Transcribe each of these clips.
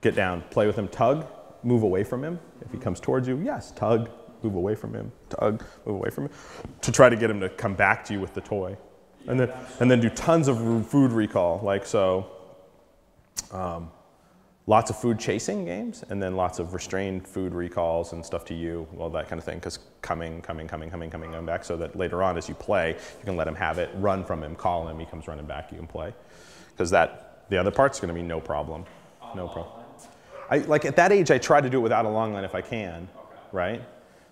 get down, play with him, tug, move away from him. If he comes towards you, yes, tug, move away from him, tug, move away from him, to try to get him to come back to you with the toy. And then do tons of food recall, like so, lots of food chasing games, and then lots of restrained food recalls and stuff to you, well, that kind of thing, because coming back, so that later on as you play, you can let him have it, run from him, call him, he comes running back, you can play. Because the other part's gonna be no problem, no problem. Like at that age, I try to do it without a long line if I can, right?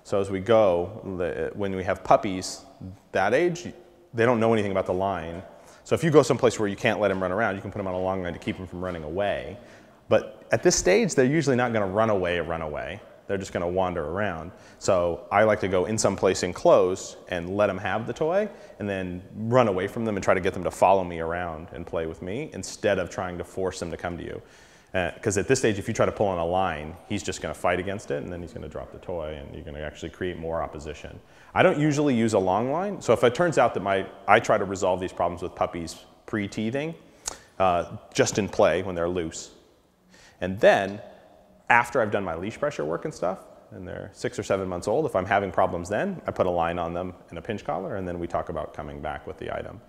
So as we go, when we have puppies, that age, they don't know anything about the line. So if you go someplace where you can't let him run around, you can put him on a long line to keep him from running away. But at this stage, they're usually not gonna run away. They're just gonna wander around. So I like to go in some place enclosed and let them have the toy and then run away from them and try to get them to follow me around and play with me instead of trying to force them to come to you. Because at this stage, if you try to pull on a line, he's just gonna fight against it and then he's gonna drop the toy and you're gonna actually create more opposition. I don't usually use a long line. So if it turns out that I try to resolve these problems with puppies pre-teething, just in play when they're loose. And then, after I've done my leash pressure work and stuff, and they're 6 or 7 months old, if I'm having problems then, I put a line on them and a pinch collar, and then we talk about coming back with the item.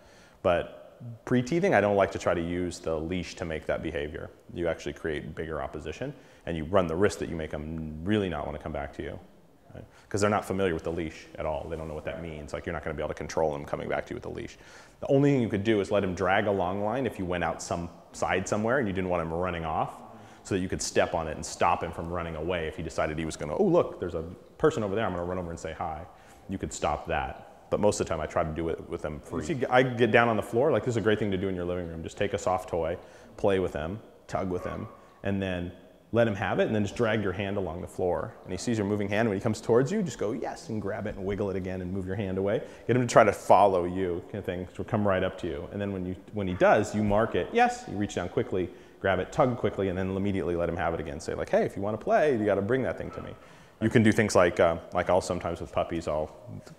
But pre-teething, I don't like to try to use the leash to make that behavior. You actually create bigger opposition, and you run the risk that you make them really not want to come back to you. Because they're not familiar with the leash at all. They don't know what that means. Like, you're not going to be able to control them coming back to you with the leash. The only thing you could do is let him drag a long line if you went out some side somewhere and you didn't want him running off, so that you could step on it and stop him from running away if he decided he was going to, oh, look, there's a person over there, I'm going to run over and say hi. You could stop that. But most of the time I try to do it with them free. You see, I get down on the floor, like this is a great thing to do in your living room. Just take a soft toy, play with him, tug with him, and then let him have it, and then just drag your hand along the floor. And he sees your moving hand, and when he comes towards you, just go yes, and grab it and wiggle it again and move your hand away. Get him to try to follow you, kind of thing, so come right up to you. And then when he does, you mark it, yes, you reach down quickly, grab it, tug quickly, and then immediately let him have it again. Say like, hey, if you want to play, you got to bring that thing to me. You can do things like I'll sometimes with puppies, I'll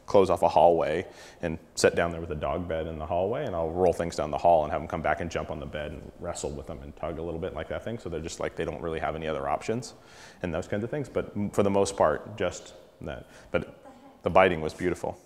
close off a hallway and sit down there with a dog bed in the hallway, and I'll roll things down the hall and have them come back and jump on the bed and wrestle with them and tug a little bit like that thing. So they're just like, they don't really have any other options and those kinds of things. But for the most part, just that. But the biting was beautiful.